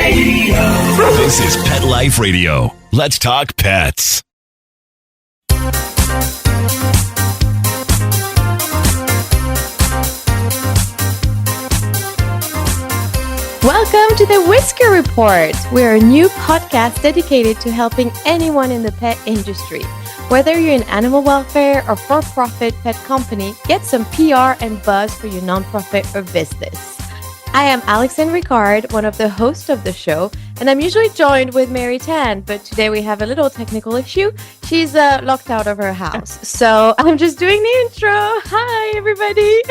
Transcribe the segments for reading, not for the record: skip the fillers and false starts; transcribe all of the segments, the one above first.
Radio. This is Pet Life Radio. Let's talk pets. Welcome to the Whisker Report. We're a new podcast dedicated to helping anyone in the pet industry. Whether you're in animal welfare or for-profit pet company, get some PR and buzz for your nonprofit or business. I am Alexane Ricard, one of the hosts of the show, and I'm usually joined with Mary Tan, but today we have a little technical issue. She's locked out of her house, so I'm just doing the intro. Hi, everybody.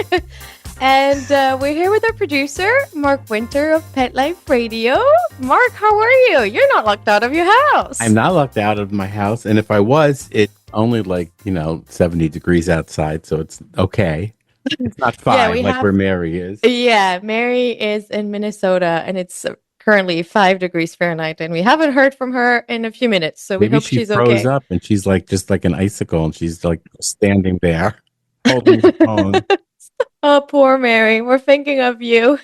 And we're here with our producer, Mark Winter of Pet Life Radio. Mark, how are you? You're not locked out of your house. I'm not locked out of my house. And if I was, it's only 70 degrees outside. So it's okay. It's not fine where Mary is. Yeah, Mary is in Minnesota and it's currently 5 degrees Fahrenheit. And we haven't heard from her in a few minutes. So we hope she's okay. Maybe she froze up and she's just like an icicle and she's standing there holding the phone. Oh, poor Mary. We're thinking of you.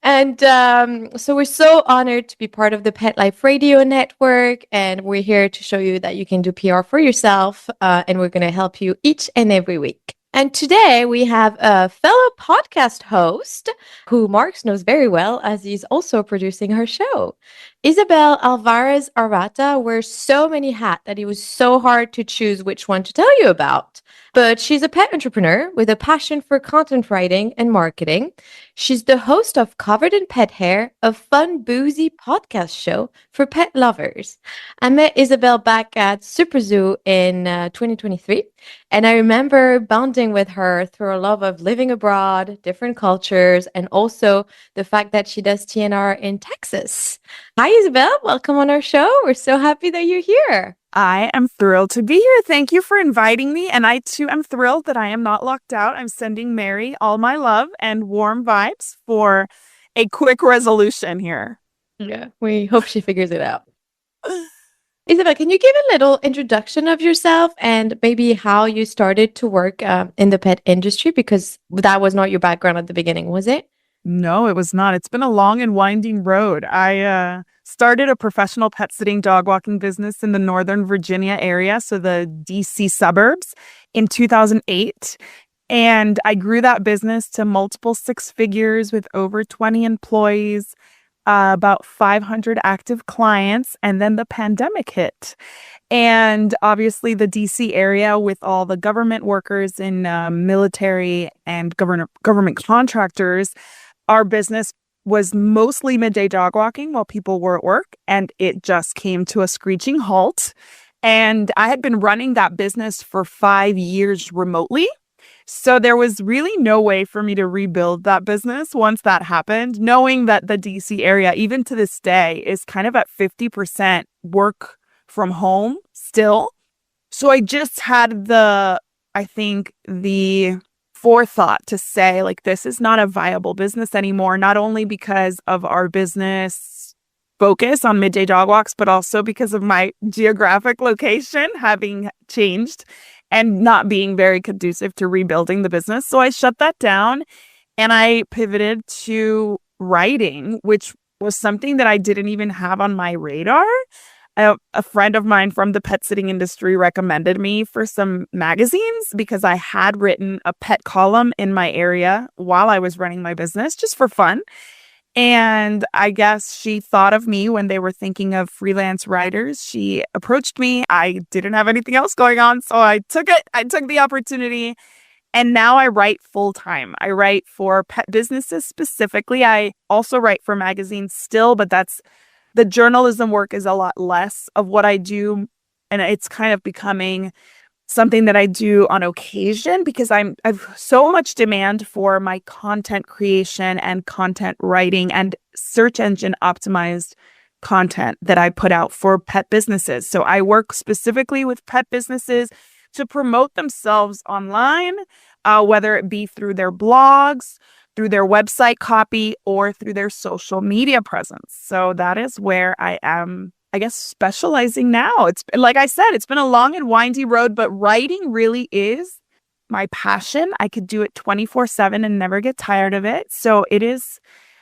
And so we're so honored to be part of the Pet Life Radio Network. And we're here to show you that you can do PR for yourself. And we're going to help you each and every week. And today we have a fellow podcast host who Mark knows very well as he's also producing her show. Isabel Alvarez Arata wears so many hats that it was so hard to choose which one to tell you about. But she's a pet entrepreneur with a passion for content writing and marketing. She's the host of Covered in Pet Hair, a fun, boozy podcast show for pet lovers. I met Isabel back at Super Zoo in 2023, and I remember bonding with her through a love of living abroad, different cultures, and also the fact that she does TNR in Texas. Hi, Isabel. Welcome on our show. We're so happy that you're here. I am thrilled to be here. Thank you for inviting me. And I, too, am thrilled that I am not locked out. I'm sending Mary all my love and warm vibes for a quick resolution here. Yeah, we hope she figures it out. Isabel, can you give a little introduction of yourself and maybe how you started to work in the pet industry? Because that was not your background at the beginning, was it? No, it was not. It's been a long and winding road. I started a professional pet sitting dog walking business in the Northern Virginia area, so the DC suburbs, in 2008. And I grew that business to multiple six figures with over 20 employees, about 500 active clients, and then the pandemic hit. And obviously the DC area with all the government workers in military and government contractors, our business was mostly midday dog walking while people were at work, and it just came to a screeching halt. And I had been running that business for 5 years remotely. So there was really no way for me to rebuild that business once that happened, knowing that the DC area, even to this day, is kind of at 50% work from home still. So I just had the forethought to say, this is not a viable business anymore, not only because of our business focus on midday dog walks, but also because of my geographic location having changed and not being very conducive to rebuilding the business. So I shut that down and I pivoted to writing, which was something that I didn't even have on my radar. A friend of mine from the pet sitting industry recommended me for some magazines because I had written a pet column in my area while I was running my business just for fun. And I guess she thought of me when they were thinking of freelance writers. She approached me. I didn't have anything else going on, so I took it. I took the opportunity. And now I write full time. I write for pet businesses specifically. I also write for magazines still, but the journalism work is a lot less of what I do. And it's kind of becoming something that I do on occasion because I've so much demand for my content creation and content writing and search engine optimized content that I put out for pet businesses. So I work specifically with pet businesses to promote themselves online, whether it be through their blogs, through their website copy, or through their social media presence. So that is where I am, I guess, specializing now. It's like I said, it's been a long and windy road, but writing really is my passion. I could do it 24/7 and never get tired of it. So it is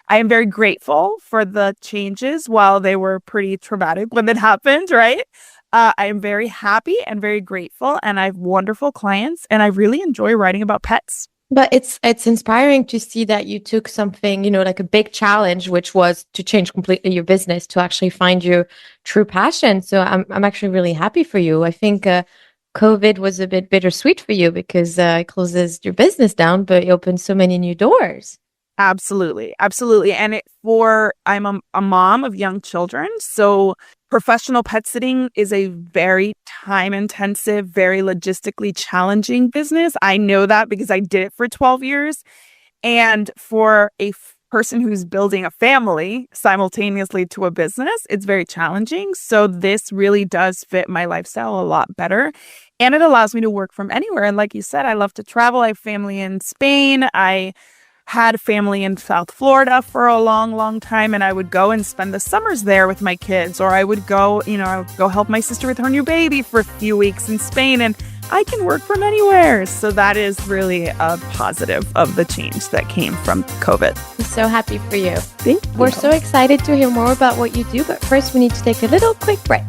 I am very grateful for the changes while they were pretty traumatic when it happened, right? I am very happy and very grateful, and I have wonderful clients, and I really enjoy writing about pets. But it's inspiring to see that you took something, like a big challenge, which was to change completely your business to actually find your true passion. So I'm actually really happy for you. I think COVID was a bit bittersweet for you because it closes your business down, but it opens so many new doors. Absolutely. Absolutely. And I'm a mom of young children. So professional pet sitting is a very time intensive, very logistically challenging business. I know that because I did it for 12 years. And for a person who's building a family simultaneously to a business, it's very challenging. So this really does fit my lifestyle a lot better. And it allows me to work from anywhere. And like you said, I love to travel. I have family in Spain. I had family in South Florida for a long, long time, and I would go and spend the summers there with my kids, or I would go, I would go help my sister with her new baby for a few weeks in Spain, and I can work from anywhere. So that is really a positive of the change that came from COVID. I'm so happy for you. Thank you. We're so excited to hear more about what you do, but first we need to take a little quick break.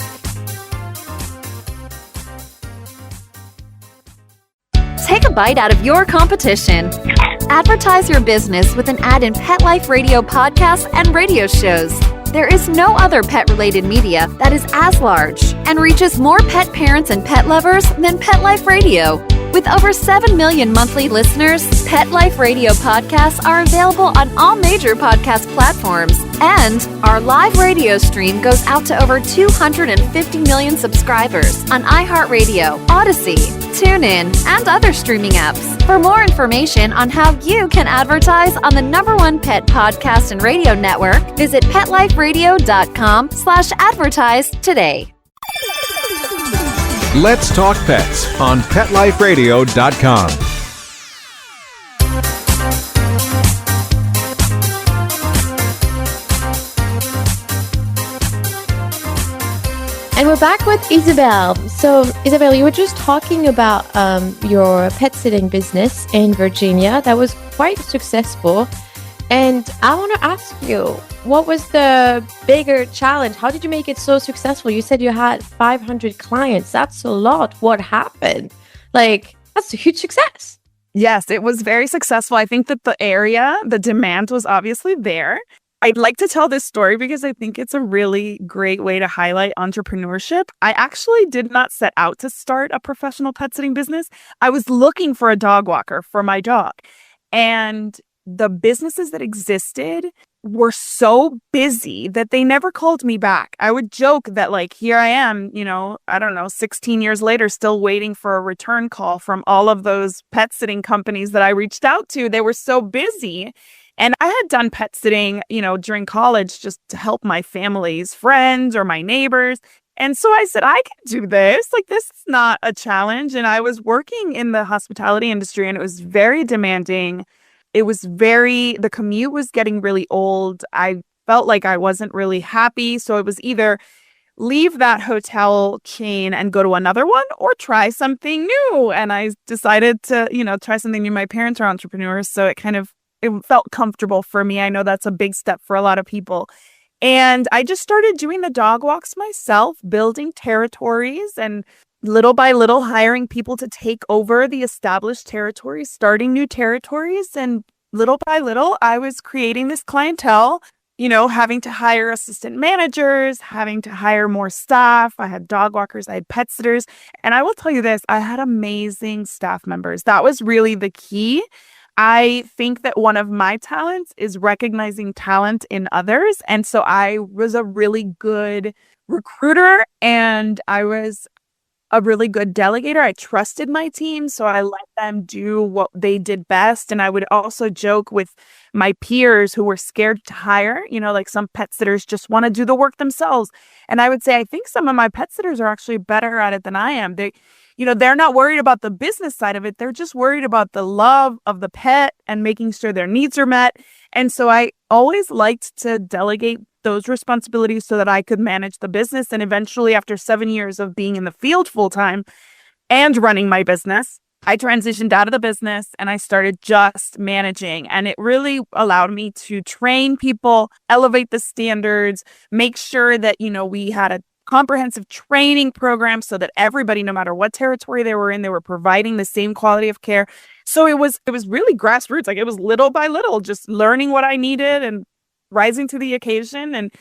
Take a bite out of your competition. Advertise your business with an ad in Pet Life Radio podcasts and radio shows. There is no other pet-related media that is as large and reaches more pet parents and pet lovers than Pet Life Radio. With over 7 million monthly listeners, Pet Life Radio podcasts are available on all major podcast platforms. And our live radio stream goes out to over 250 million subscribers on iHeartRadio, Odyssey, TuneIn, and other streaming apps. For more information on how you can advertise on the #1 pet podcast and radio network, visit PetLifeRadio.com/advertise today. Let's Talk Pets on PetLifeRadio.com. And we're back with Isabel. So, Isabel, you were just talking about your pet sitting business in Virginia. That was quite successful. And I want to ask you, what was the bigger challenge? How did you make it so successful? You said you had 500 clients. That's a lot. What happened? That's a huge success. Yes, it was very successful. I think that the demand was obviously there. I'd like to tell this story because I think it's a really great way to highlight entrepreneurship. I actually did not set out to start a professional pet sitting business. I was looking for a dog walker for my dog. And the businesses that existed were so busy that they never called me back. I would joke that here I am, 16 years later, still waiting for a return call from all of those pet sitting companies that I reached out to. They were so busy. And I had done pet sitting, during college just to help my family's friends or my neighbors. And so I said, I can do this. This is not a challenge. And I was working in the hospitality industry, and it was very demanding. The commute was getting really old. I felt like I wasn't really happy. So it was either leave that hotel chain and go to another one or try something new. And I decided to, try something new. My parents are entrepreneurs, so it felt comfortable for me. I know that's a big step for a lot of people. And I just started doing the dog walks myself, building territories and little by little hiring people to take over the established territories, starting new territories. And little by little, I was creating this clientele, having to hire assistant managers, having to hire more staff. I had dog walkers, I had pet sitters. And I will tell you this, I had amazing staff members. That was really the key. I think that one of my talents is recognizing talent in others. And so I was a really good recruiter, and I was a really good delegator. I trusted my team, so I let them do what they did best. And I would also joke with my peers who were scared to hire, some pet sitters just want to do the work themselves. And I would say, I think some of my pet sitters are actually better at it than I am. They're not worried about the business side of it. They're just worried about the love of the pet and making sure their needs are met. And so I always liked to delegate those responsibilities so that I could manage the business. And eventually, after 7 years of being in the field full time and running my business, I transitioned out of the business and I started just managing. And it really allowed me to train people, elevate the standards, make sure that, we had a comprehensive training program so that everybody, no matter what territory they were in, they were providing the same quality of care. So it was really grassroots. Like, it was little by little, just learning what I needed and rising to the occasion and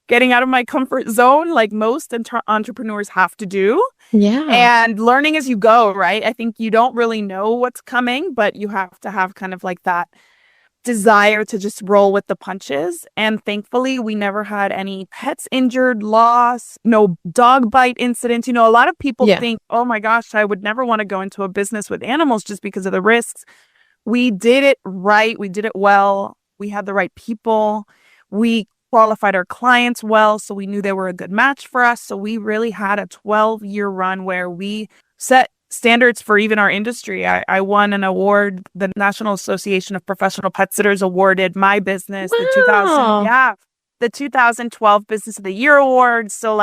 getting out of my comfort zone, like most entrepreneurs have to do. Yeah. And learning as you go, right? I think you don't really know what's coming, but you have to have kind of like that desire to just roll with the punches. And thankfully, we never had any pets injured, lost, no dog bite incidents. A lot of people think, oh my gosh, I would never want to go into a business with animals just because of the risks. We did it right. We did it well. We had the right people. We qualified our clients well, so we knew they were a good match for us. So we really had a 12-year run where we set standards for even our industry. I won an award. The National Association of Professional Pet Sitters awarded my business the 2012 Business of the Year award. So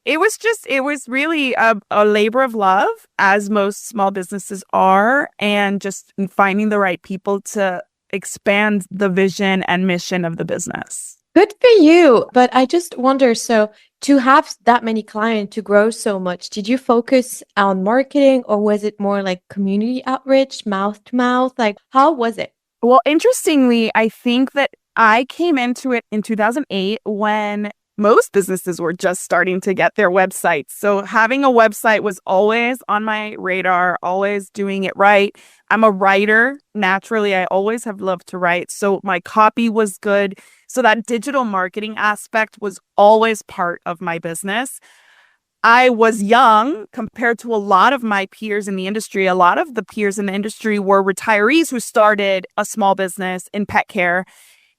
it was really a labor of love, as most small businesses are, and just finding the right people to expand the vision and mission of the business. Good for you. But I just wonder, so to have that many clients, to grow so much, did you focus on marketing, or was it more like community outreach, mouth to mouth? Like, how was it? Well, interestingly, I think that I came into it in 2008 when most businesses were just starting to get their websites. So having a website was always on my radar, always doing it right. I'm a writer. Naturally, I always have loved to write. So my copy was good. So that digital marketing aspect was always part of my business. I was young compared to a lot of my peers in the industry. A lot of the peers in the industry were retirees who started a small business in pet care.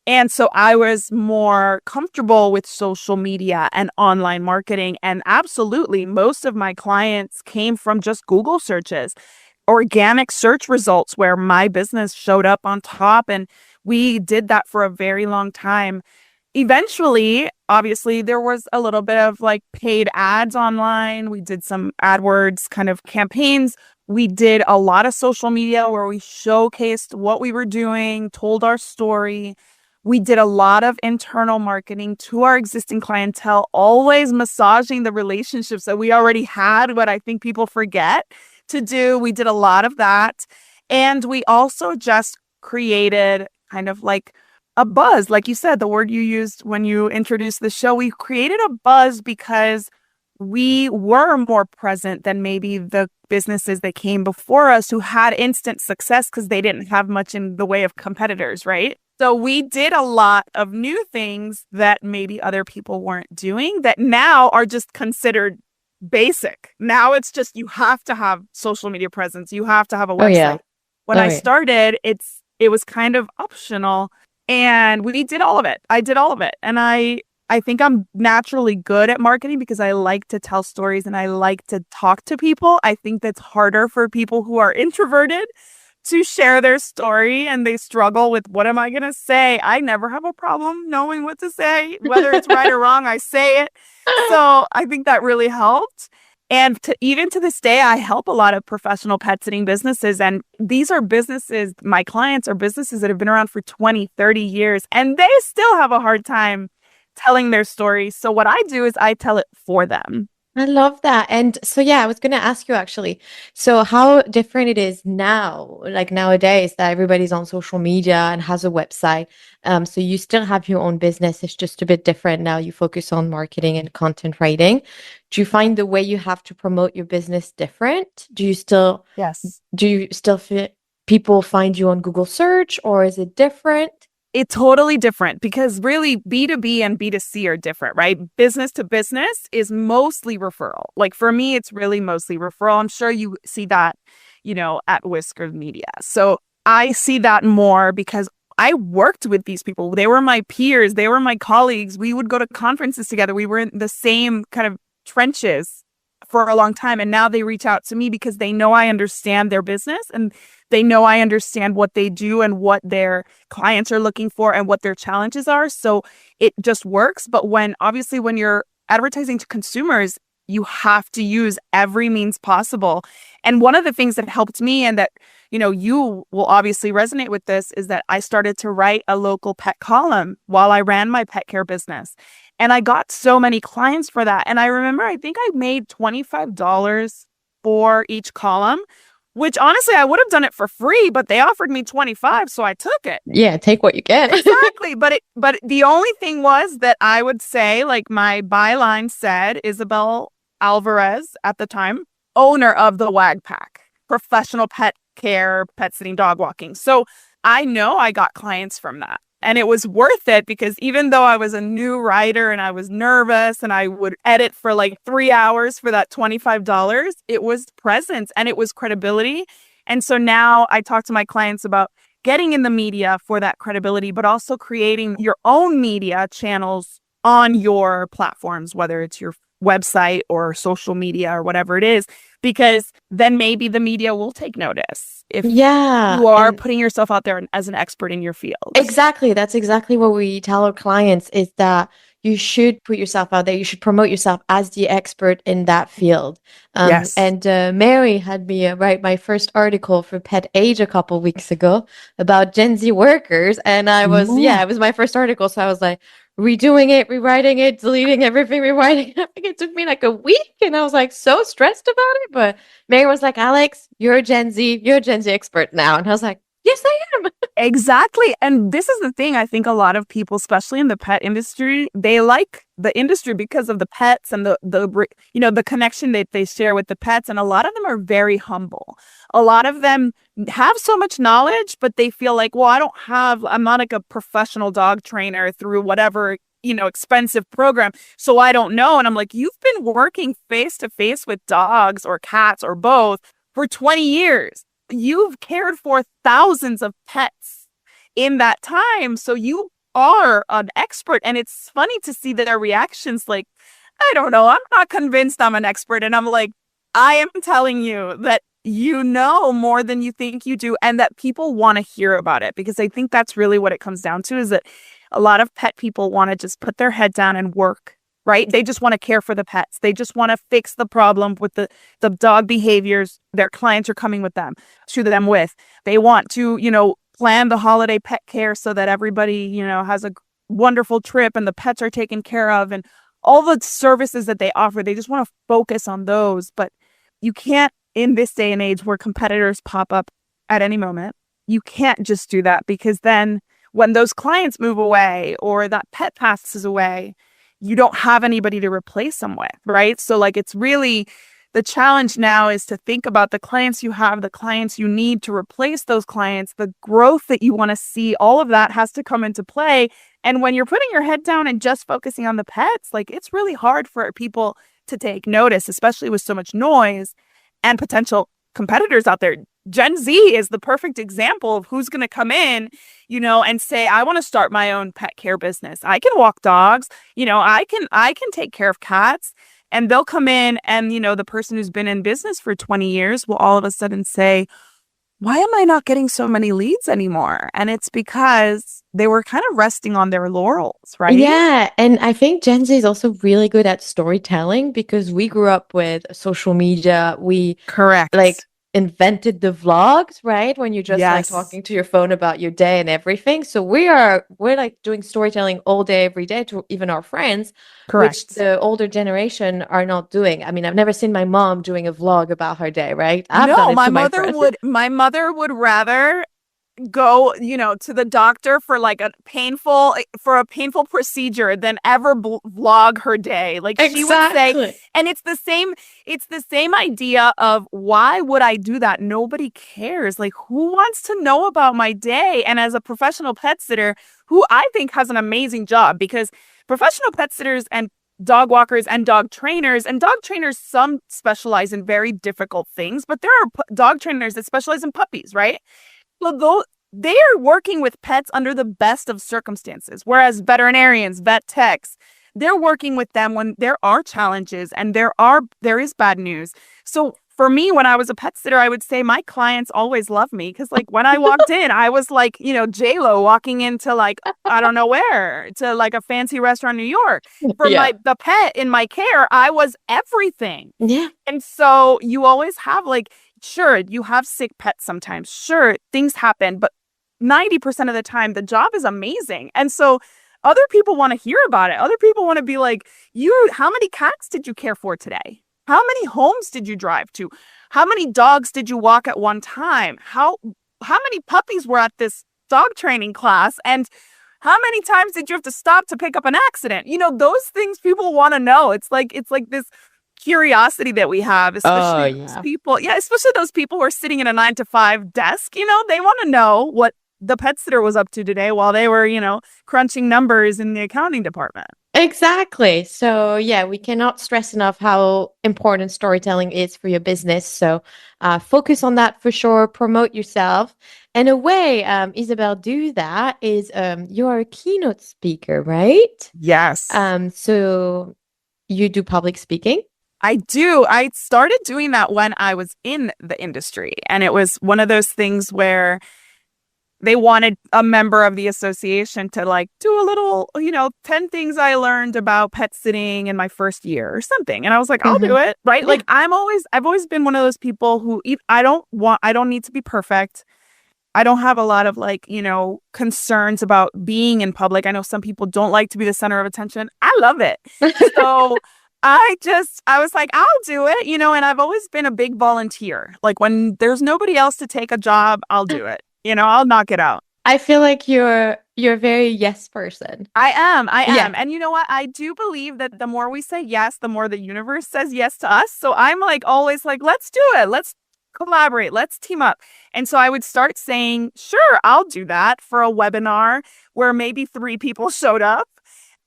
And so I was more comfortable with social media and online marketing. And absolutely, most of my clients came from just Google searches, organic search results where my business showed up on top. And we did that for a very long time. Eventually, obviously, there was a little bit of paid ads online. We did some AdWords kind of campaigns. We did a lot of social media where we showcased what we were doing, told our story. We did a lot of internal marketing to our existing clientele, always massaging the relationships that we already had, what I think people forget to do. We did a lot of that. And we also just created kind of a buzz. Like you said, the word you used when you introduced the show, we created a buzz because we were more present than maybe the businesses that came before us who had instant success because they didn't have much in the way of competitors, right? So we did a lot of new things that maybe other people weren't doing that now are just considered basic. Now it's just, you have to have social media presence. You have to have a website. Yeah. When I started, it was kind of optional, and we did all of it. I did all of it. And I think I'm naturally good at marketing because I like to tell stories and I like to talk to people. I think that's harder for people who are introverted to share their story, and they struggle with, what am I going to say? I never have a problem knowing what to say, whether it's right or wrong, I say it. So I think that really helped. And even to this day, I help a lot of professional pet sitting businesses. And these are businesses, my clients are businesses that have been around for 20, 30 years, and they still have a hard time telling their story. So what I do is I tell it for them. I love that. And so, I was going to ask you actually, so how different it is now, like nowadays that everybody's on social media and has a website. So you still have your own business. It's just a bit different now. You focus on marketing and content writing. Do you find the way you have to promote your business different? Yes. Do you still people find you on Google search, or is it different? It's totally different because really B2B and B2C are different, right? Business to business is mostly referral. For me, it's really mostly referral. I'm sure you see that, at Whisker Media. So I see that more because I worked with these people. They were my peers. They were my colleagues. We would go to conferences together. We were in the same kind of trenches for a long time. And now they reach out to me because they know I understand their business and they know I understand what they do and what their clients are looking for and what their challenges are. So it just works. But when you're advertising to consumers, You have to use every means possible. And one of the things that helped me, and that, you will obviously resonate with this, is that I started to write a local pet column while I ran my pet care business. And I got so many clients for that. And I remember, I think I made $25 for each column, which honestly, I would have done it for free, but they offered me 25, so I took it. Yeah, take what you get. Exactly. But the only thing was that I would say, like my byline said, Isabel Alvarez at the time, owner of the Wag Pack, professional pet care, pet sitting, dog walking. So I know I got clients from that. And it was worth it, because even though I was a new writer and I was nervous and I would edit for like 3 hours for that $25, it was presence and it was credibility. And so now I talk to my clients about getting in the media for that credibility, but also creating your own media channels on your platforms, whether it's your website or social media or whatever it is, because then maybe the media will take notice if you are putting yourself out there as an expert in your field. Exactly. That's exactly what we tell our clients, is that you should put yourself out there. You should promote yourself as the expert in that field. Yes. And Mary had me write my first article for Pet Age a couple of weeks ago about Gen Z workers. And I was, it was my first article. So I was like, redoing it, rewriting it, deleting everything, rewriting it. I think it took me like a week, and I was like so stressed about it. But Mary was like, Alex, you're a Gen Z expert now. And I was like, yes, I am. Exactly. And this is the thing. I think a lot of people, especially in the pet industry, they like the industry because of the pets and the connection that they share with the pets. And a lot of them are very humble. A lot of them have so much knowledge, but they feel like, well, I'm not like a professional dog trainer through whatever, expensive program, so I don't know. And I'm like, you've been working face to face with dogs or cats or both for 20 years. You've cared for thousands of pets in that time. So you are an expert. And it's funny to see their reactions like, I don't know, I'm not convinced I'm an expert. And I'm like, I am telling you that you know more than you think you do, and that people want to hear about it, because I think that's really what it comes down to, is that a lot of pet people want to just put their head down and work. Right? They just want to care for the pets. They just want to fix the problem with the dog behaviors their clients are coming to them with. They want to, plan the holiday pet care so that everybody, has a wonderful trip and the pets are taken care of, and all the services that they offer. They just want to focus on those. But you can't, in this day and age where competitors pop up at any moment, you can't just do that, because then when those clients move away or that pet passes away, you don't have anybody to replace them with, right? So like, it's really, the challenge now is to think about the clients you have, the clients you need to replace those clients, the growth that you want to see. All of that has to come into play. And when you're putting your head down and just focusing on the pets, like, it's really hard for people to take notice, especially with so much noise and potential competitors out there. Gen Z is the perfect example of who's going to come in, and say, I want to start my own pet care business. I can walk dogs, I can take care of cats. And they'll come in and, the person who's been in business for 20 years will all of a sudden say, why am I not getting so many leads anymore? And it's because they were kind of resting on their laurels, right? Yeah. And I think Gen Z is also really good at storytelling, because we grew up with social media. Correct. Invented the vlogs, right? When you're just talking to your phone about your day and everything. So we're doing storytelling all day, every day to even our friends. Correct. Which the older generation are not doing. I mean, I've never seen my mom doing a vlog about her day, right? My mother would rather go, to the doctor for a painful procedure than ever vlog her day. She would say, and it's the same idea of, why would I do that? Nobody cares. Who wants to know about my day? And as a professional pet sitter, who I think has an amazing job, because professional pet sitters and dog walkers and dog trainers, some specialize in very difficult things, but there are dog trainers that specialize in puppies, right? Well, they are working with pets under the best of circumstances, whereas veterinarians, vet techs, they're working with them when there are challenges and there is bad news. So for me, when I was a pet sitter, I would say my clients always love me because, like, when I walked in, I was like, J-Lo walking into, like, I don't know where, to like a fancy restaurant in New York. For the pet in my care, I was everything. Yeah. And so you always have, like, sure, you have sick pets sometimes. Sure, things happen, but 90% of the time, the job is amazing. And so other people want to hear about it. Other people want to be like, how many cats did you care for today? How many homes did you drive to? How many dogs did you walk at one time? How many puppies were at this dog training class? And how many times did you have to stop to pick up an accident? Those things people want to know. It's like this curiosity that we have, especially especially those people who are sitting in a 9-to-5 desk. They want to know what the pet sitter was up to today while they were, crunching numbers in the accounting department. Exactly. So we cannot stress enough how important storytelling is for your business. So focus on that for sure. Promote yourself. And a way Isabel do that is you're a keynote speaker, right? Yes. So you do public speaking? I do. I started doing that when I was in the industry. And it was one of those things where they wanted a member of the association to, like, do a little, 10 things I learned about pet sitting in my first year or something. And I was like, I'll do it. Right. Yeah. Like, I've always been one of those people who I don't need to be perfect. I don't have a lot of, like, concerns about being in public. I know some people don't like to be the center of attention. I love it. So I was like, I'll do it, and I've always been a big volunteer. Like, when there's nobody else to take a job, I'll do it. I'll knock it out. I feel like you're a very yes person. I am. And you know what? I do believe that the more we say yes, the more the universe says yes to us. So I'm like always like, let's do it. Let's collaborate. Let's team up. And so I would start saying, sure, I'll do that for a webinar where maybe 3 people showed up.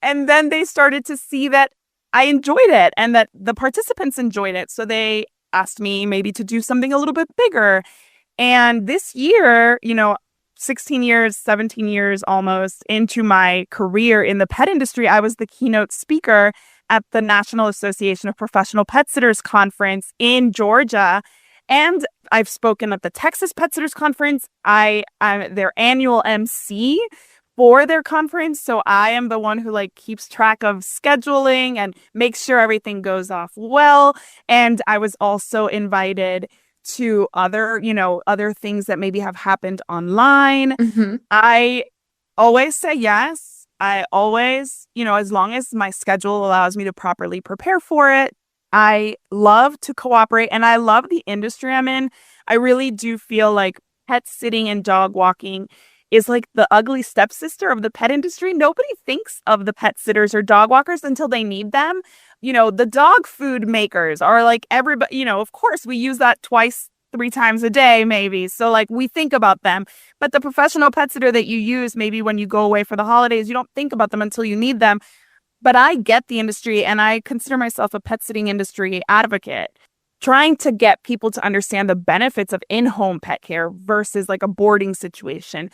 And then they started to see that I enjoyed it and that the participants enjoyed it. So they asked me maybe to do something a little bit bigger. And this year, 16 years, 17 years almost into my career in the pet industry, I was the keynote speaker at the National Association of Professional Pet Sitters Conference in Georgia. And I've spoken at the Texas Pet Sitters Conference. I'm their annual MC for their conference. So I am the one who, like, keeps track of scheduling and makes sure everything goes off well. And I was also invited to other things that maybe have happened online. Mm-hmm. I always say yes. I always, as long as my schedule allows me to properly prepare for it. I love to cooperate and I love the industry I'm in. I really do feel like pet sitting and dog walking is like the ugly stepsister of the pet industry. Nobody thinks of the pet sitters or dog walkers until they need them. The dog food makers are like everybody, of course we use that 2-3 times a day, maybe. So, like, we think about them, but the professional pet sitter that you use, maybe when you go away for the holidays, you don't think about them until you need them. But I get the industry and I consider myself a pet sitting industry advocate, trying to get people to understand the benefits of in-home pet care versus like a boarding situation.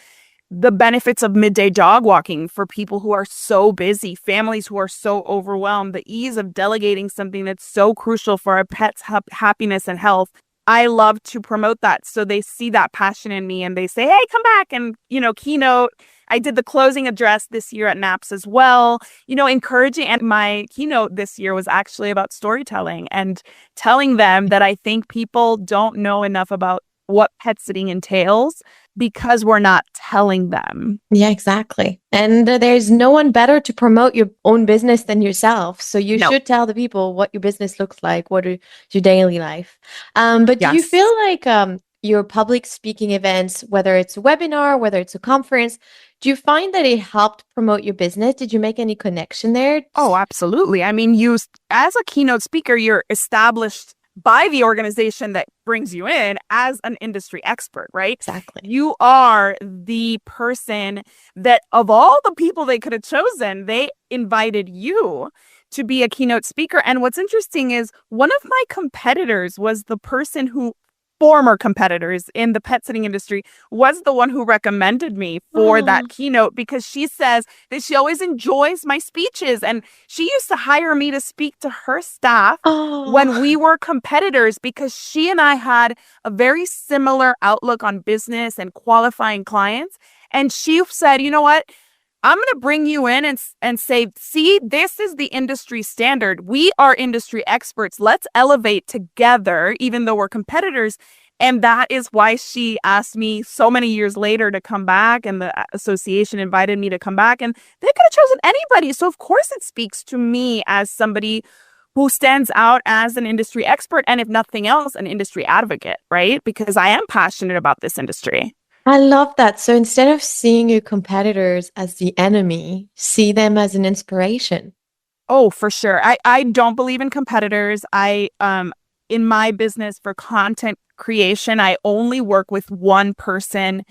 The benefits of midday dog walking for people who are so busy, families who are so overwhelmed, the ease of delegating something that's so crucial for our pets' happiness and health. I love to promote that. So they see that passion in me and they say, hey, come back and, keynote. I did the closing address this year at NAPS as well, encouraging. And my keynote this year was actually about storytelling and telling them that I think people don't know enough about what pet sitting entails because we're not telling them. Yeah, exactly. And there's no one better to promote your own business than yourself. So you should tell the people what your business looks like, what is your daily life. But do you feel like your public speaking events, whether it's a webinar, whether it's a conference, do you find that it helped promote your business? Did you make any connection there? Oh, absolutely. I mean, as a keynote speaker, you're established by the organization that brings you in as an industry expert, right? Exactly. You are the person that of all the people they could have chosen, they invited you to be a keynote speaker. And what's interesting is one of my competitors was the person who former competitors in the pet sitting industry, was the one who recommended me for that keynote, because she says that she always enjoys my speeches. And she used to hire me to speak to her staff when we were competitors, because she and I had a very similar outlook on business and qualifying clients. And she said, you know what? I'm going to bring you in and say, see, this is the industry standard. We are industry experts. Let's elevate together, even though we're competitors. And that is why she asked me so many years later to come back, and the association invited me to come back, and they could have chosen anybody. So of course it speaks to me as somebody who stands out as an industry expert, and if nothing else, an industry advocate, right? Because I am passionate about this industry. I love that. So instead of seeing your competitors as the enemy, see them as an inspiration. Oh, for sure. I don't believe in competitors. In my business for content creation, I only work with one person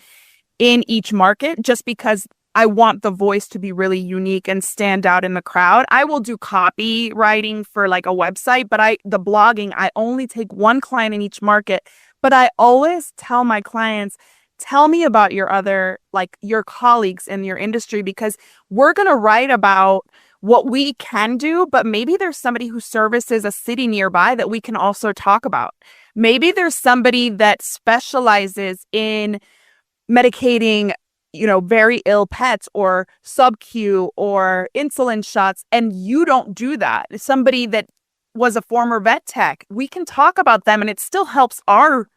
in each market, just because I want the voice to be really unique and stand out in the crowd. I will do copywriting for like a website, but the blogging, I only take one client in each market. But I always tell my clients, tell me about your colleagues in your industry, because we're going to write about what we can do, but maybe there's somebody who services a city nearby that we can also talk about. Maybe there's somebody that specializes in medicating, very ill pets, or sub-Q or insulin shots, and you don't do that. Somebody that was a former vet tech, we can talk about them, and it still helps our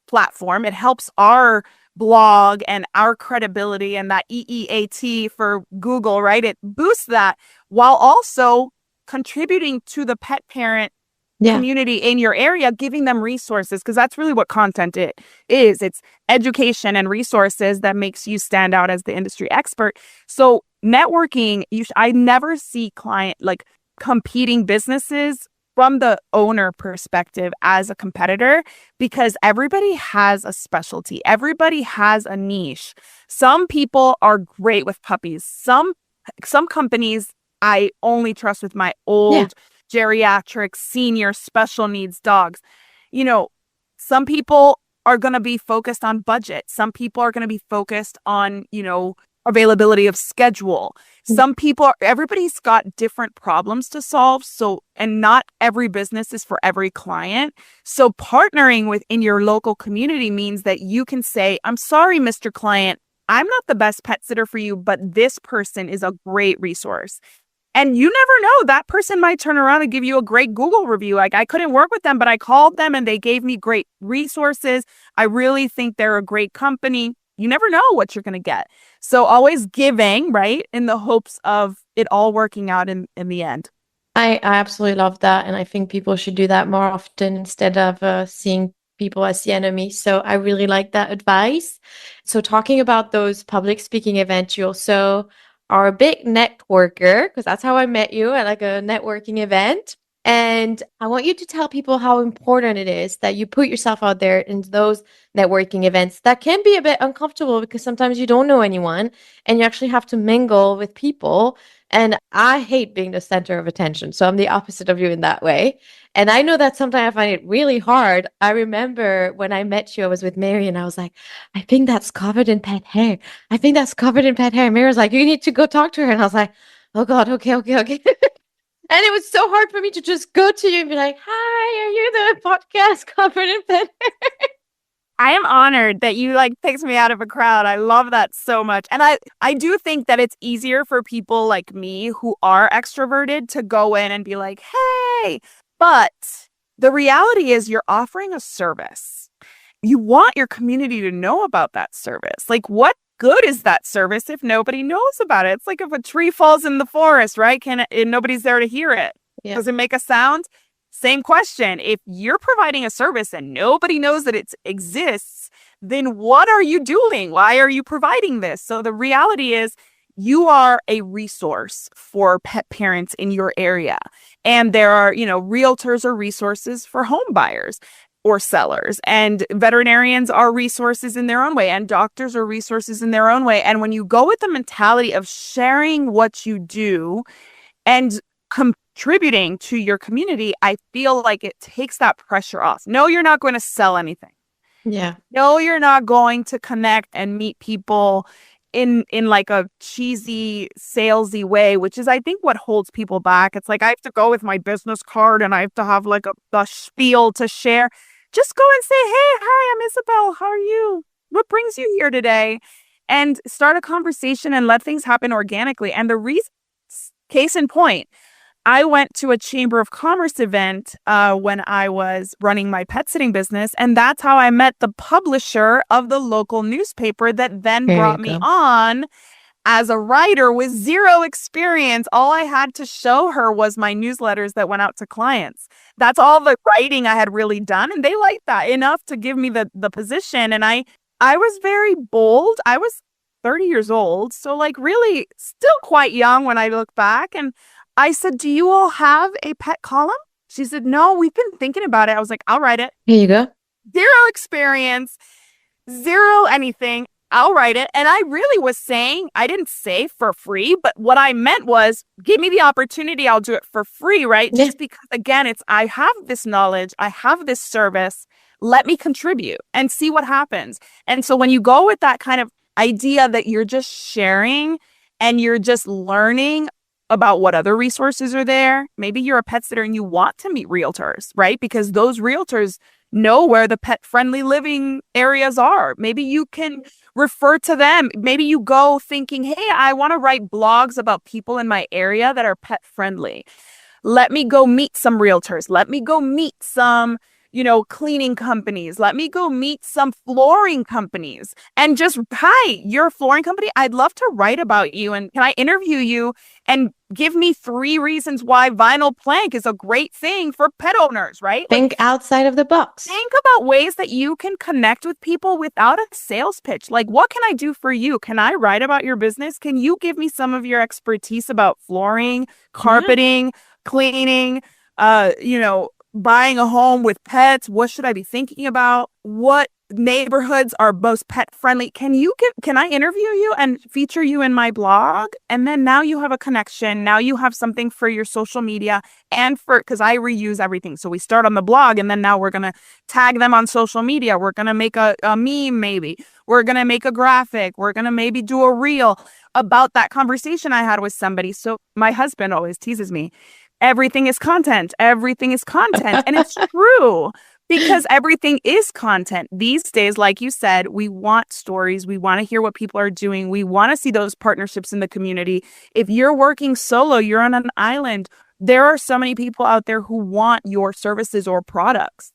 platform. It helps our blog and our credibility, and that EEAT for Google, right? It boosts that while also contributing to the pet parent community in your area, giving them resources, because that's really what content is. It's education and resources that makes you stand out as the industry expert. So networking, I never see competing businesses from the owner perspective as a competitor, because everybody has a specialty. Everybody has a niche. Some people are great with puppies. Some companies I only trust with my old geriatric, senior, special needs dogs. Some people are going to be focused on budget. Some people are going to be focused on, availability of schedule. Everybody's got different problems to solve. So, and not every business is for every client. So partnering within your local community means that you can say, I'm sorry, Mr. Client, I'm not the best pet sitter for you, but this person is a great resource. And you never know, that person might turn around and give you a great Google review. Like, I couldn't work with them, but I called them and they gave me great resources. I really think they're a great company. You never know what you're going to get. So always giving, right? In the hopes of it all working out in the end. I absolutely love that. And I think people should do that more often instead of seeing people as the enemy. So I really like that advice. So talking about those public speaking events, you also are a big networker, because that's how I met you, at like a networking event. And I want you to tell people how important it is that you put yourself out there in those networking events that can be a bit uncomfortable, because sometimes you don't know anyone and you actually have to mingle with people. And I hate being the center of attention. So I'm the opposite of you in that way. And I know that sometimes I find it really hard. I remember when I met you, I was with Mary and I was like, I think that's covered in pet hair. I think that's covered in pet hair. Mary was like, you need to go talk to her. And I was like, oh God, okay. And it was so hard for me to just go to you and be like, hi, are you the podcast covered in pet hair? I am honored that you picked me out of a crowd. I love that so much. And I do think that it's easier for people like me who are extroverted to go in and be like, hey, but the reality is you're offering a service. You want your community to know about that service. What good is that service if nobody knows about it? It's like if a tree falls in the forest, right? And nobody's there to hear it. Yeah. Does it make a sound? Same question. If you're providing a service and nobody knows that it exists, then what are you doing? Why are you providing this? So the reality is you are a resource for pet parents in your area. And there are, realtors are resources for home buyers or sellers, and veterinarians are resources in their own way, and doctors are resources in their own way. And when you go with the mentality of sharing what you do and contributing to your community, I feel like it takes that pressure off. No, you're not going to sell anything. Yeah. No, you're not going to connect and meet people in like a cheesy, salesy way, which is, I think, what holds people back. It's like, I have to go with my business card and I have to have like a spiel to share. Just go and say, hey, hi, I'm Isabel. How are you? What brings you here today? And start a conversation and let things happen organically. And the reason, case in point, I went to a Chamber of Commerce event when I was running my pet sitting business. And that's how I met the publisher of the local newspaper that then brought me on as a writer with zero experience. All I had to show her was my newsletters that went out to clients. That's all the writing I had really done. And they liked that enough to give me the position. And I was very bold. I was 30 years old. So like really still quite young when I look back. And I said, do you all have a pet column? She said, no, we've been thinking about it. I was like, I'll write it. Here you go. Zero experience, zero anything. I'll write it. And I really was saying, I didn't say for free, but what I meant was, give me the opportunity. I'll do it for free, right? Yeah. Just because, again, I have this knowledge. I have this service. Let me contribute and see what happens. And so when you go with that kind of idea that you're just sharing and you're just learning about what other resources are there. Maybe you're a pet sitter and you want to meet realtors, right? Because those realtors know where the pet-friendly living areas are. Maybe you can refer to them. Maybe you go thinking, hey, I want to write blogs about people in my area that are pet-friendly. Let me go meet some realtors. Let me go meet some cleaning companies. Let me go meet some flooring companies and just, hi, you're a flooring company. I'd love to write about you. And can I interview you and give me 3 reasons why vinyl plank is a great thing for pet owners, right? Think outside of the box. Think about ways that you can connect with people without a sales pitch. Like, what can I do for you? Can I write about your business? Can you give me some of your expertise about flooring, carpeting, cleaning, buying a home with pets? What should I be thinking about? What neighborhoods are most pet friendly? Can I interview you and feature you in my blog? And then now you have a connection. Now you have something for your social media and because I reuse everything. So we start on the blog and then now we're going to tag them on social media. We're going to make a meme maybe. We're going to make a graphic. We're going to maybe do a reel about that conversation I had with somebody. So my husband always teases me. Everything is content. Everything is content. And it's true because everything is content. These days, like you said, we want stories. We want to hear what people are doing. We want to see those partnerships in the community. If you're working solo, you're on an island. There are so many people out there who want your services or products.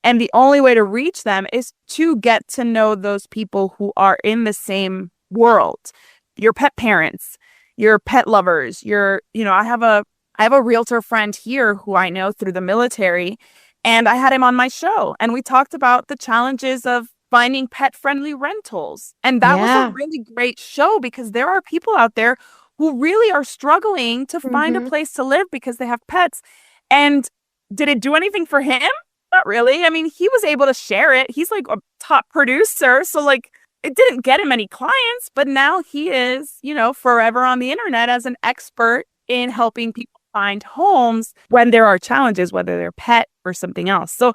And the only way to reach them is to get to know those people who are in the same world. Your pet parents, your pet lovers, I have a realtor friend here who I know through the military, and I had him on my show. And we talked about the challenges of finding pet-friendly rentals. And that was a really great show because there are people out there who really are struggling to find a place to live because they have pets. And did it do anything for him? Not really. I mean, he was able to share it. He's like a top producer. So like it didn't get him any clients, but now he is, forever on the internet as an expert in helping people find homes when there are challenges, whether they're pet or something else. So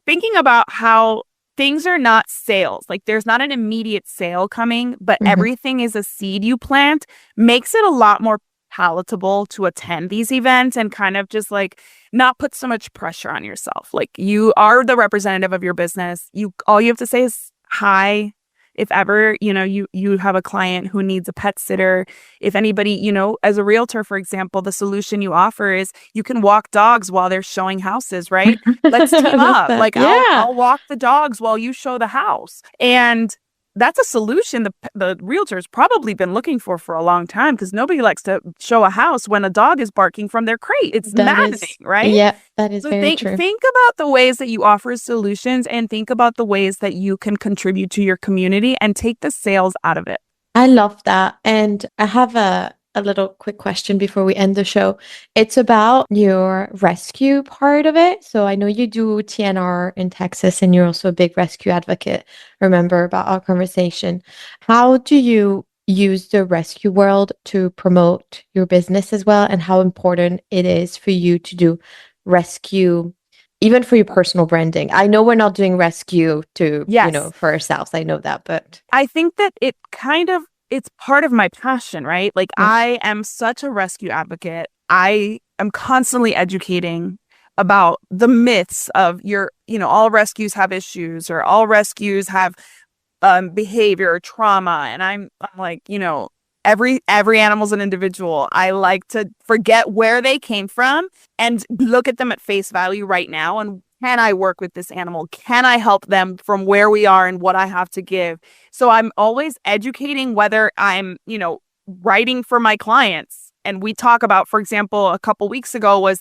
thinking about how things are not sales, like there's not an immediate sale coming, but everything is a seed you plant, makes it a lot more palatable to attend these events and kind of just like not put so much pressure on yourself. Like you are the representative of your business. All you have to say is hi. If ever, you have a client who needs a pet sitter, if anybody, as a realtor, for example, the solution you offer is you can walk dogs while they're showing houses, right? Let's team up. Like I'll walk the dogs while you show the house. And that's a solution the realtor's probably been looking for a long time because nobody likes to show a house when a dog is barking from their crate. It's maddening, right? Yeah, that is very true. Think about the ways that you offer solutions and think about the ways that you can contribute to your community and take the sales out of it. I love that. And I have a little quick question before we end the show. It's about your rescue part of it. So I know you do TNR in Texas and you're also a big rescue advocate. Remember about our conversation. How do you use the rescue world to promote your business as well? And how important it is for you to do rescue even for your personal branding. I know we're not doing rescue to, Yes. for ourselves. I know that, but I think that it's part of my passion, right? Like I am such a rescue advocate. I am constantly educating about the myths of all rescues have issues, or all rescues have behavior or trauma. And I'm like, every animal's an individual. I like to forget where they came from and look at them at face value right now. And can I work with this animal? Can I help them from where we are and what I have to give? So I'm always educating, whether I'm, writing for my clients. And we talk about, for example, a couple weeks ago was,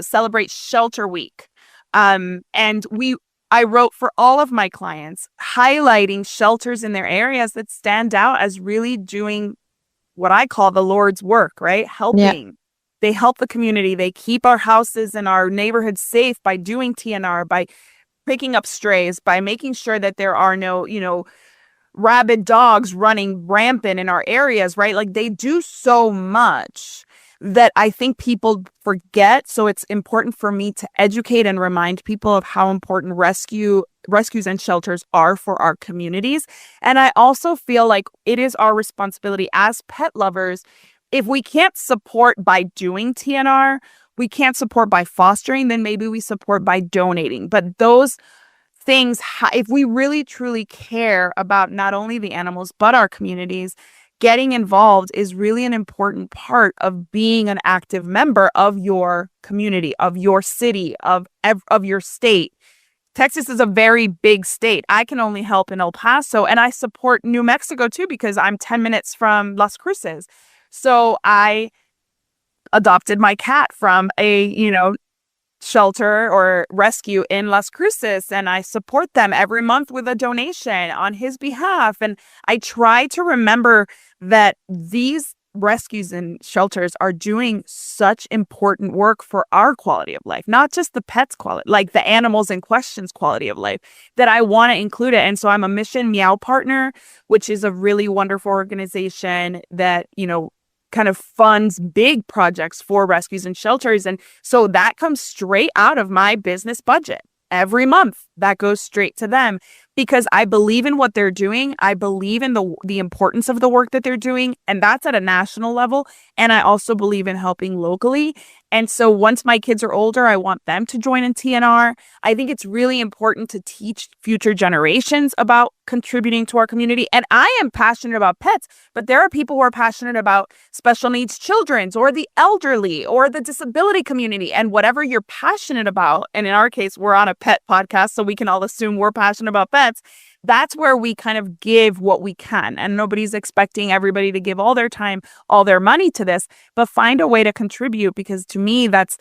celebrate Shelter Week. I wrote for all of my clients, highlighting shelters in their areas that stand out as really doing what I call the Lord's work, right? Helping. Yeah. They help the community. They keep our houses and our neighborhoods safe by doing TNR, by picking up strays, by making sure that there are no, rabid dogs running rampant in our areas, right? Like they do so much that I think people forget. So it's important for me to educate and remind people of how important rescues and shelters are for our communities. And I also feel like it is our responsibility as pet lovers. If we can't support by doing TNR, we can't support by fostering, then maybe we support by donating. But those things, if we really truly care about not only the animals, but our communities, getting involved is really an important part of being an active member of your community, of your city, of your state. Texas is a very big state. I can only help in El Paso, and I support New Mexico too because I'm 10 minutes from Las Cruces. So I adopted my cat from a, shelter or rescue in Las Cruces, and I support them every month with a donation on his behalf. And I try to remember that these rescues and shelters are doing such important work for our quality of life, not just the pets' quality, like the animals in question's quality of life, that I want to include it. And so I'm a Mission Meow partner, which is a really wonderful organization that, kind of funds big projects for rescues and shelters. And so that comes straight out of my business budget. Every month, that goes straight to them because I believe in what they're doing. I believe in the importance of the work that they're doing, and that's at a national level. And I also believe in helping locally. And so once my kids are older, I want them to join in TNR. I think it's really important to teach future generations about contributing to our community. And I am passionate about pets, but there are people who are passionate about special needs children or the elderly or the disability community, and whatever you're passionate about. And in our case, we're on a pet podcast, so we can all assume we're passionate about pets. That's where we kind of give what we can. And nobody's expecting everybody to give all their time, all their money to this, but find a way to contribute, because to me, that's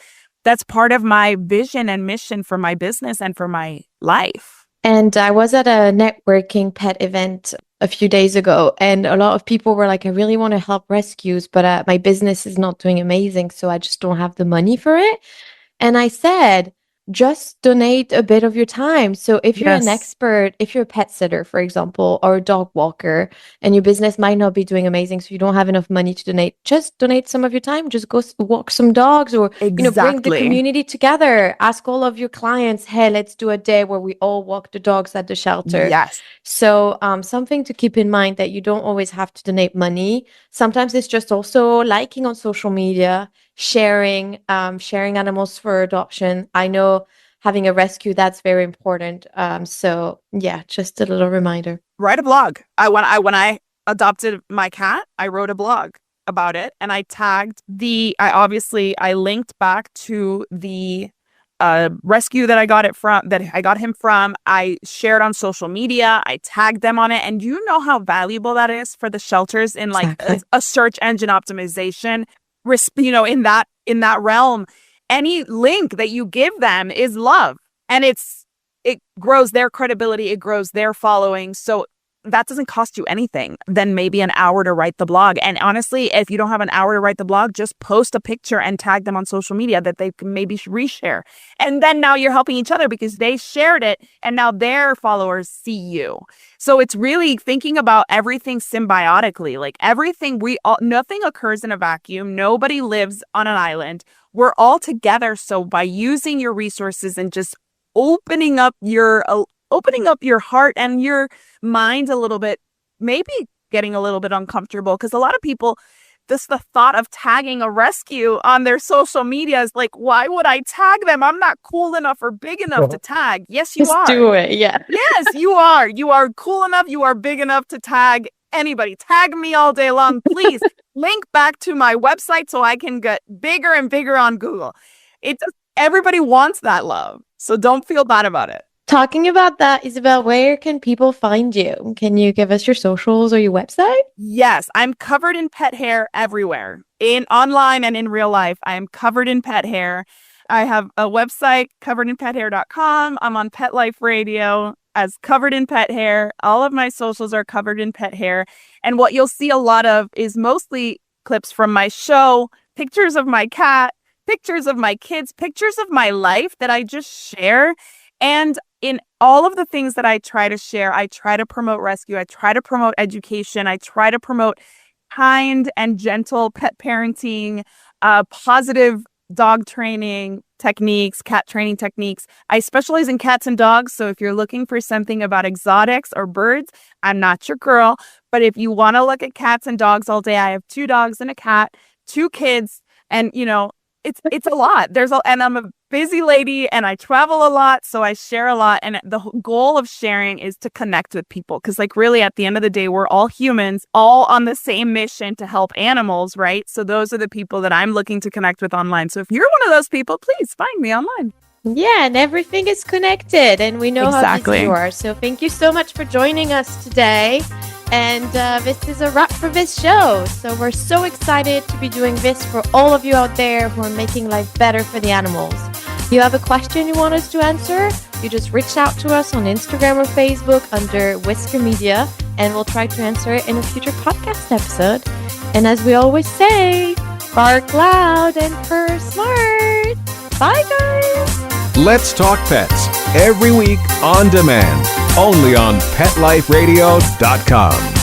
part of my vision and mission for my business and for my life. And I was at a networking pet event a few days ago, and a lot of people were like, I really want to help rescues, but my business is not doing amazing, so I just don't have the money for it. And I said, just donate a bit of your time. So if you're an expert, if you're a pet sitter, for example, or a dog walker, and your business might not be doing amazing, so you don't have enough money to donate, just donate some of your time. Just go walk some dogs, or bring the community together. Ask all of your clients, hey, let's do a day where we all walk the dogs at the shelter. Yes. So something to keep in mind, that you don't always have to donate money. Sometimes it's just also liking on social media, sharing animals for adoption. I know having a rescue, that's very important. So yeah, just a little reminder. Write a blog. When I adopted my cat, I wrote a blog about it, and I tagged I linked back to the rescue that I got him from. I shared on social media. I tagged them on it, and you know how valuable that is for the shelters in a search engine optimization. In that realm, any link that you give them is love, and it grows their credibility, it grows their following. So that doesn't cost you anything than maybe an hour to write the blog. And honestly, if you don't have an hour to write the blog, just post a picture and tag them on social media that they can maybe reshare. And then now you're helping each other because they shared it and now their followers see you. So it's really thinking about everything symbiotically, like everything nothing occurs in a vacuum. Nobody lives on an island. We're all together. So by using your resources and just opening up your heart and your mind a little bit, maybe getting a little bit uncomfortable, because a lot of people, the thought of tagging a rescue on their social media is like, why would I tag them? I'm not cool enough or big enough to tag. Yes, you are. Just do it. Yeah. Yes, you are. You are cool enough. You are big enough to tag anybody. Tag me all day long. Please link back to my website so I can get bigger and bigger on Google. Everybody wants that love. So don't feel bad about it. Talking about that, Isabel, where can people find you? Can you give us your socials or your website? Yes, I'm covered in pet hair everywhere. Online and in real life, I am covered in pet hair. I have a website, coveredinpethair.com. I'm on Pet Life Radio as Covered in Pet Hair. All of my socials are covered in pet hair. And what you'll see a lot of is mostly clips from my show, pictures of my cat, pictures of my kids, pictures of my life that I just share. And in all of the things that I try to share, I try to promote rescue. I try to promote education. I try to promote kind and gentle pet parenting, positive dog training techniques, cat training techniques. I specialize in cats and dogs. So if you're looking for something about exotics or birds, I'm not your girl. But if you want to look at cats and dogs all day, I have 2 dogs and a cat, 2 kids, and it's a lot. And I'm a busy lady and I travel a lot, so I share a lot. And the goal of sharing is to connect with people, because really at the end of the day, we're all humans, all on the same mission to help animals, right? So those are the people that I'm looking to connect with online. So if you're one of those people, please find me online. Yeah, and everything is connected, and we know how busy you are. So thank you so much for joining us today. And this is a wrap for this show. So we're so excited to be doing this for all of you out there who are making life better for the animals. You have a question you want us to answer? You just reach out to us on Instagram or Facebook under Whisker Media, and we'll try to answer it in a future podcast episode. And as we always say, bark loud and purr smart. Bye, guys. Let's Talk Pets, every week on demand, only on PetLifeRadio.com.